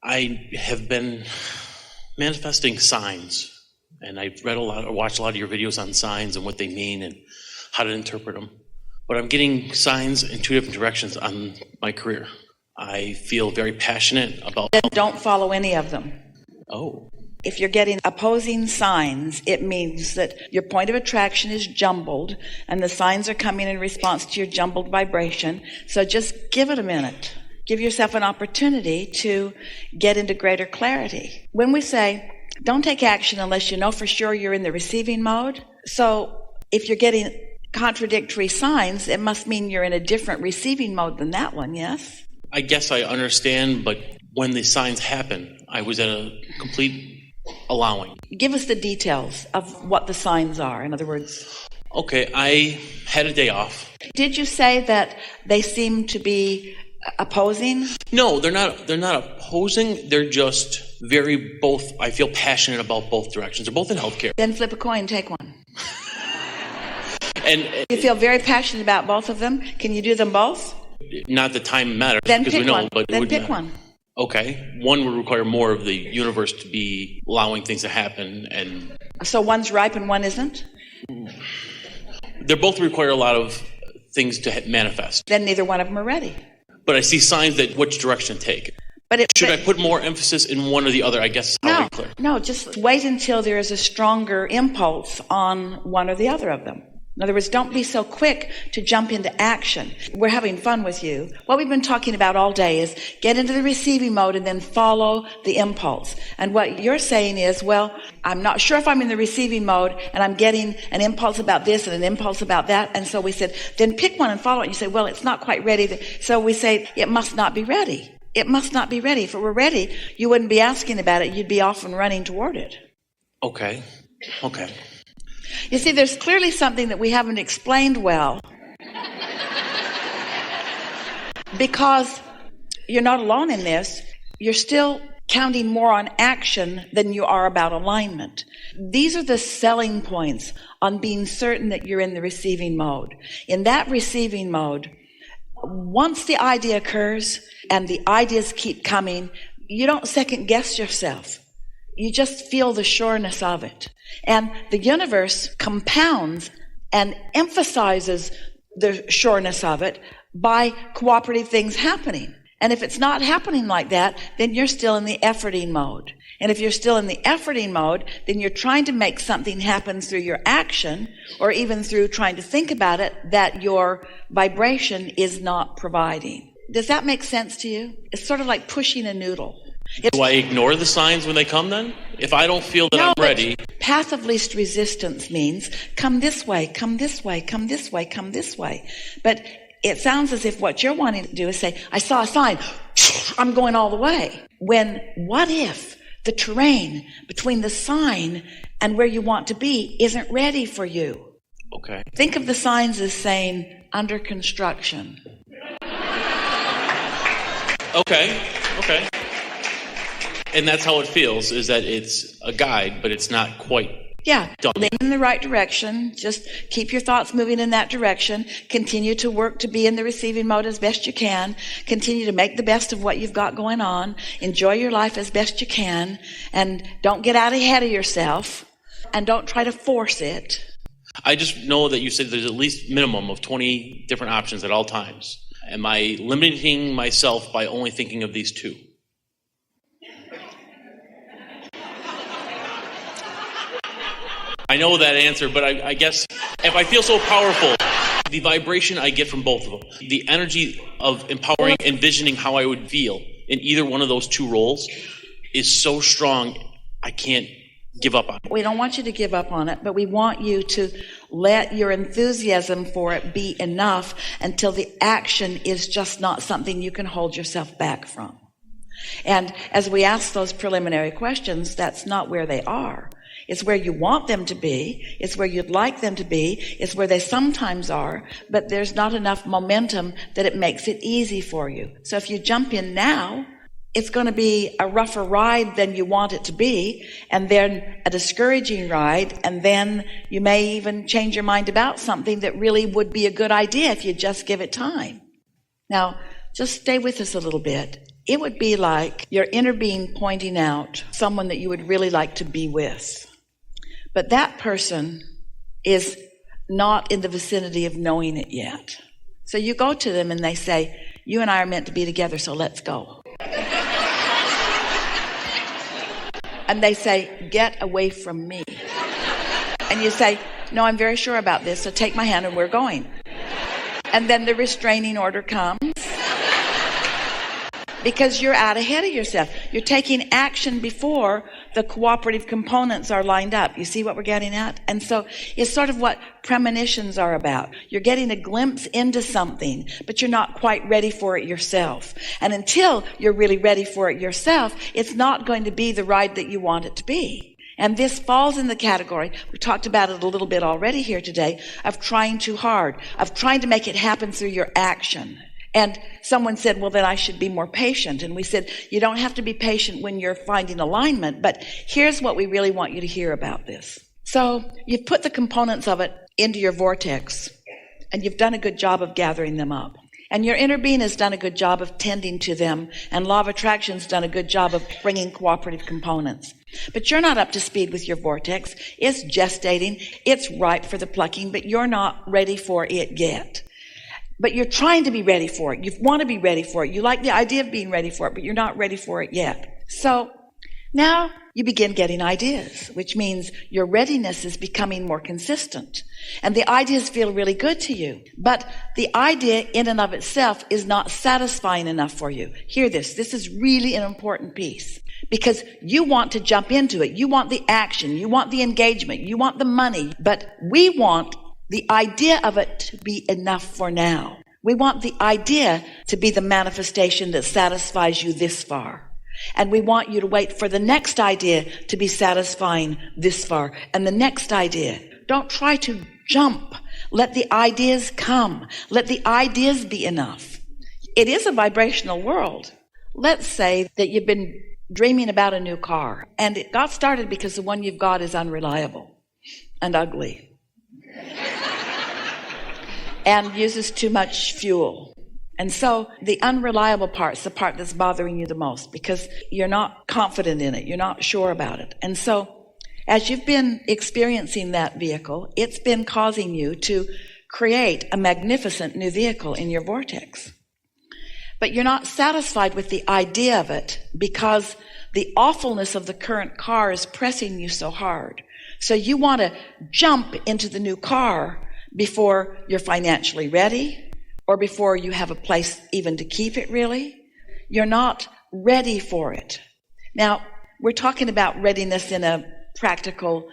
I have been manifesting signs, and I've read a lot or watched a lot of your videos on signs and what they mean and how to interpret them. But I'm getting signs in two different directions on my career. I feel very passionate about... Then don't follow any of them. Oh. If you're getting opposing signs, it means that your point of attraction is jumbled, and the signs are coming in response to your jumbled vibration. So just give it a minute. Give yourself an opportunity to get into greater clarity. When we say, don't take action unless you know for sure you're in the receiving mode. So if you're getting contradictory signs, it must mean you're in a different receiving mode than that one, yes? I guess I understand, but when the signs happen, I was at a complete allowing. Give us the details of what the signs are, in other words. Okay, I had a day off. Did you say that they seem to be opposing? No, they're not opposing. They're just very both. I feel passionate about both directions. They're both in healthcare. Then flip a coin, take one. And you feel very passionate about both of them. Can you do them both? Not that time matters. Then pick we know, one. But then pick one. Okay. One would require more of the universe to be allowing things to happen, and so one's ripe and one isn't? They both require a lot of things to manifest. Then neither one of them are ready. But I see signs that which direction to take. Should I put more emphasis in one or the other? I guess is how we clear. No, just wait until there is a stronger impulse on one or the other of them. In other words, don't be so quick to jump into action. We're having fun with you. What we've been talking about all day is get into the receiving mode and then follow the impulse. And what you're saying is, well, I'm not sure if I'm in the receiving mode and I'm getting an impulse about this and an impulse about that. And so we said, then pick one and follow it. And you say, well, it's not quite ready. So we say, it must not be ready. It must not be ready. If it were ready, you wouldn't be asking about it. You'd be off and running toward it. Okay. You see, there's clearly something that we haven't explained well. Because you're not alone in this. You're still counting more on action than you are about alignment. These are the selling points on being certain that you're in the receiving mode. In that receiving mode, once the idea occurs and the ideas keep coming, you don't second guess yourself. You just feel the sureness of it. And the universe compounds and emphasizes the sureness of it by cooperative things happening. And if it's not happening like that, then you're still in the efforting mode. And if you're still in the efforting mode, then you're trying to make something happen through your action, or even through trying to think about it, that your vibration is not providing. Does that make sense to you? It's sort of like pushing a noodle. Do I ignore the signs when they come then? If I don't feel that I'm ready. Path of least resistance means come this way, come this way, come this way, come this way. But it sounds as if what you're wanting to do is say, I saw a sign, I'm going all the way. When what if the terrain between the sign and where you want to be isn't ready for you? Okay. Think of the signs as saying under construction. Okay. And that's how it feels, is that it's a guide, but it's not quite done. Lean in the right direction. Just keep your thoughts moving in that direction. Continue to work to be in the receiving mode as best you can. Continue to make the best of what you've got going on. Enjoy your life as best you can. And don't get out ahead of yourself. And don't try to force it. I just know that you said there's at least minimum of 20 different options at all times. Am I limiting myself by only thinking of these two? I know that answer, but I guess if I feel so powerful, the vibration I get from both of them, the energy of empowering, envisioning how I would feel in either one of those two roles is so strong, I can't give up on it. We don't want you to give up on it, but we want you to let your enthusiasm for it be enough until the action is just not something you can hold yourself back from. And as we ask those preliminary questions, that's not where they are. It's where you want them to be. It's where you'd like them to be. It's where they sometimes are, but there's not enough momentum that it makes it easy for you. So if you jump in now, it's going to be a rougher ride than you want it to be, and then a discouraging ride, and then you may even change your mind about something that really would be a good idea if you just give it time. Now, just stay with us a little bit It would be like your inner being pointing out someone that you would really like to be with. But that person is not in the vicinity of knowing it yet. So you go to them and they say, you and I are meant to be together, so let's go. And they say, get away from me. And you say, no, I'm very sure about this, so take my hand and we're going. And then the restraining order comes. Because you're out ahead of yourself. You're taking action before the cooperative components are lined up. You see what we're getting at? And so it's sort of what premonitions are about. You're getting a glimpse into something, but you're not quite ready for it yourself. And until you're really ready for it yourself, it's not going to be the ride that you want it to be. And this falls in the category, we talked about it a little bit already here today, of trying too hard, of trying to make it happen through your action. And someone said, well, then I should be more patient. And we said, you don't have to be patient when you're finding alignment, but here's what we really want you to hear about this. So you've put the components of it into your vortex, and you've done a good job of gathering them up. And your inner being has done a good job of tending to them, and law of attraction's done a good job of bringing cooperative components. But you're not up to speed with your vortex. It's gestating. It's ripe for the plucking, but you're not ready for it yet. But you're trying to be ready for it. You want to be ready for it. You like the idea of being ready for it, but you're not ready for it yet. So now you begin getting ideas, which means your readiness is becoming more consistent. And the ideas feel really good to you. But the idea in and of itself is not satisfying enough for you. Hear this. This is really an important piece. Because you want to jump into it. You want the action. You want the engagement. You want the money. But we want the idea of it to be enough for now. We want the idea to be the manifestation that satisfies you this far. And we want you to wait for the next idea to be satisfying this far. And the next idea. Don't try to jump. Let the ideas come. Let the ideas be enough. It is a vibrational world. Let's say that you've been dreaming about a new car. And it got started because the one you've got is unreliable and ugly. And uses too much fuel. And so the unreliable part's the part that's bothering you the most because you're not confident in it. You're not sure about it. And so as you've been experiencing that vehicle, it's been causing you to create a magnificent new vehicle in your vortex. But you're not satisfied with the idea of it because the awfulness of the current car is pressing you so hard. So you want to jump into the new car before you're financially ready or before you have a place even to keep it really. You're not ready for it. Now, we're talking about readiness in a practical,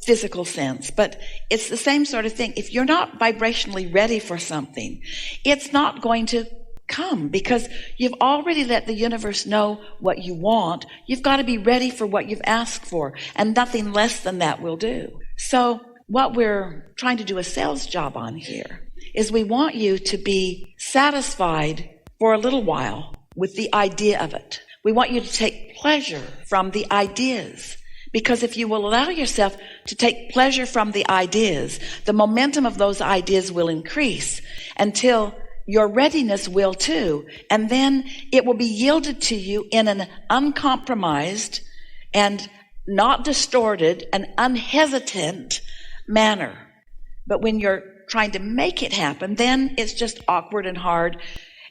physical sense, but it's the same sort of thing. If you're not vibrationally ready for something, it's not going to come because you've already let the universe know what you want. You've got to be ready for what you've asked for, and nothing less than that will do. So what we're trying to do a sales job on here is we want you to be satisfied for a little while with the idea of it. We want you to take pleasure from the ideas. Because if you will allow yourself to take pleasure from the ideas, the momentum of those ideas will increase until your readiness will too. And then it will be yielded to you in an uncompromised and not distorted and unhesitant manner. But when you're trying to make it happen, then it's just awkward and hard.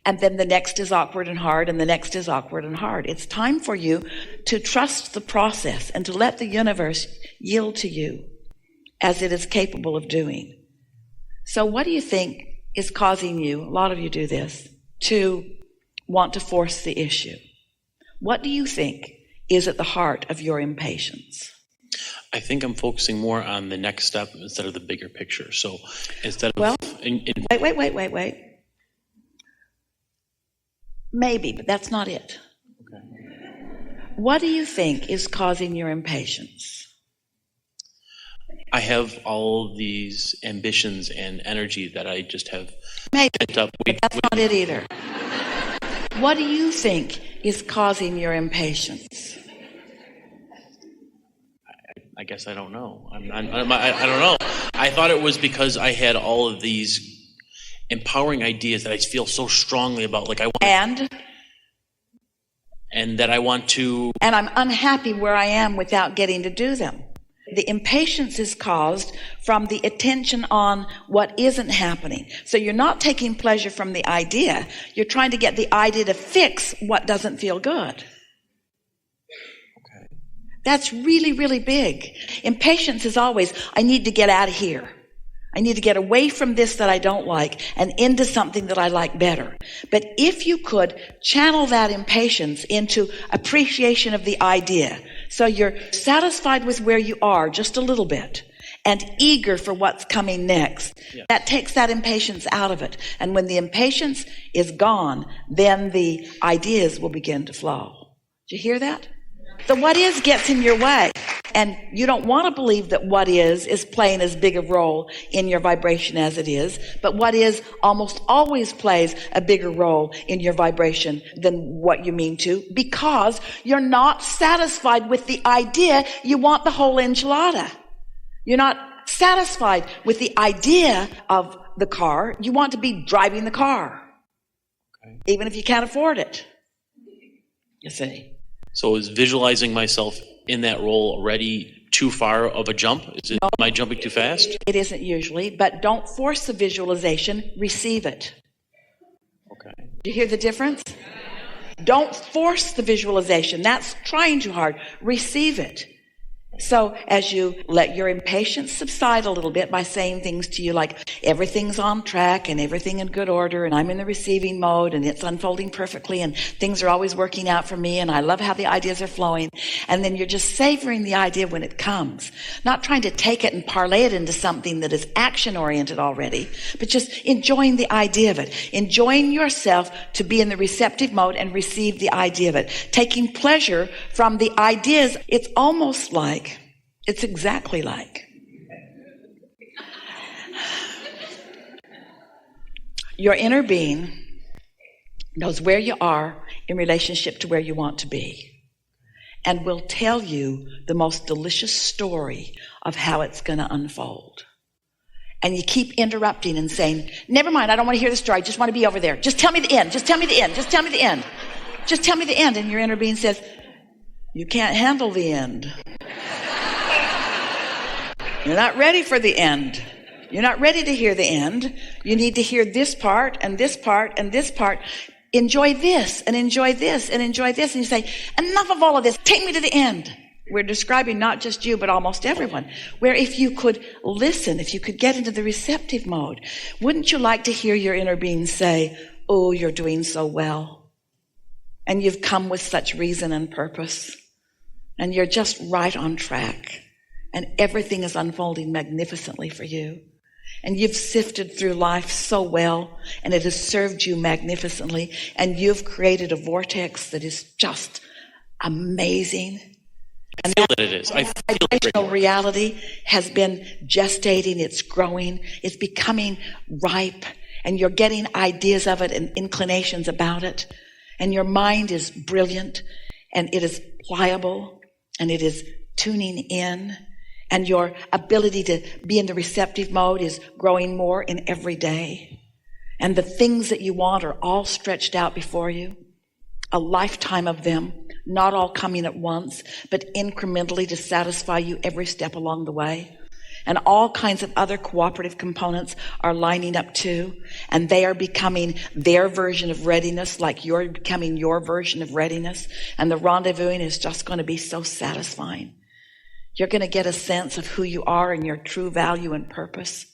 And then the next is awkward and hard, and the next is awkward and hard. It's time for you to trust the process and to let the universe yield to you as it is capable of doing. So what do you think is causing you, a lot of you do this, to want to force the issue? What do you think is at the heart of your impatience? I think I'm focusing more on the next step instead of the bigger picture. So instead of... Well, wait. Maybe, but that's not it. Okay. What do you think is causing your impatience? I have all these ambitions and energy that I just have pent up. But that's not it either. What do you think is causing your impatience? I guess I don't know. I don't know. I thought it was because I had all of these empowering ideas that I feel so strongly about. Like I want. and that I want to... And I'm unhappy where I am without getting to do them. The impatience is caused from the attention on what isn't happening. So you're not taking pleasure from the idea. You're trying to get the idea to fix what doesn't feel good. Okay. That's really, really big. Impatience is always, I need to get out of here. I need to get away from this that I don't like and into something that I like better. But if you could channel that impatience into appreciation of the idea, so you're satisfied with where you are just a little bit and eager for what's coming next, that takes that impatience out of it. And when the impatience is gone, then the ideas will begin to flow. Did you hear that? The what is gets in your way. And you don't want to believe that what is playing as big a role in your vibration as it is. But what is almost always plays a bigger role in your vibration than what you mean to, because you're not satisfied with the idea. You want the whole enchilada. You're not satisfied with the idea of the car. You want to be driving the car, even if you can't afford it. You see? So is visualizing myself in that role already too far of a jump? Am I jumping too fast? It isn't usually, but don't force the visualization, receive it. Okay. Do you hear the difference? Don't force the visualization. That's trying too hard. Receive it. So as you let your impatience subside a little bit by saying things to you like, everything's on track and everything in good order and I'm in the receiving mode and it's unfolding perfectly and things are always working out for me and I love how the ideas are flowing. And then you're just savoring the idea when it comes, not trying to take it and parlay it into something that is action oriented already, but just enjoying the idea of it, enjoying yourself to be in the receptive mode and receive the idea of it, taking pleasure from the ideas. It's almost like, it's exactly like your inner being knows where you are in relationship to where you want to be and will tell you the most delicious story of how it's going to unfold. And you keep interrupting and saying, never mind, I don't want to hear the story. I just want to be over there. Just tell me the end. Just tell me the end. Just tell me the end. Just tell me the end. And your inner being says, you can't handle the end. You're not ready for the end. You're not ready to hear the end. You need to hear this part and this part and this part. Enjoy this and enjoy this and enjoy this. And you say, enough of all of this. Take me to the end. We're describing not just you, but almost everyone. Where if you could listen, if you could get into the receptive mode, wouldn't you like to hear your inner being say, oh, you're doing so well. And you've come with such reason and purpose. And you're just right on track. And everything is unfolding magnificently for you. And you've sifted through life so well, and it has served you magnificently. And you've created a vortex that is just amazing. I feel that it is. I feel Vibrational reality has been gestating, it's growing, it's becoming ripe, and you're getting ideas of it and inclinations about it. And your mind is brilliant, and it is pliable, and it is tuning in. And your ability to be in the receptive mode is growing more in every day. And the things that you want are all stretched out before you. A lifetime of them, not all coming at once, but incrementally to satisfy you every step along the way. And all kinds of other cooperative components are lining up too. And they are becoming their version of readiness, like you're becoming your version of readiness. And the rendezvousing is just going to be so satisfying. You're going to get a sense of who you are and your true value and purpose.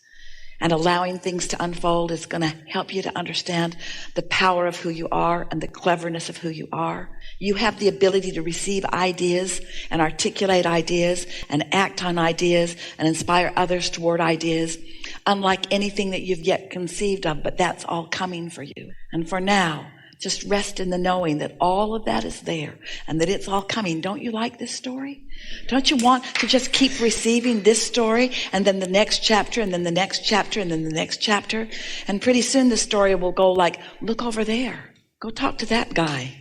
And allowing things to unfold is going to help you to understand the power of who you are and the cleverness of who you are. You have the ability to receive ideas and articulate ideas and act on ideas and inspire others toward ideas, unlike anything that you've yet conceived of, but that's all coming for you. And for now, just rest in the knowing that all of that is there and that it's all coming. Don't you like this story? Don't you want to just keep receiving this story and then the next chapter and then the next chapter and then the next chapter? And pretty soon the story will go like, look over there. Go talk to that guy.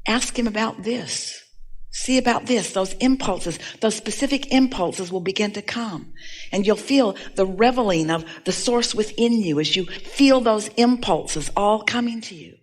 Ask him about this. See about this. Those impulses, those specific impulses will begin to come. And you'll feel the reveling of the source within you as you feel those impulses all coming to you.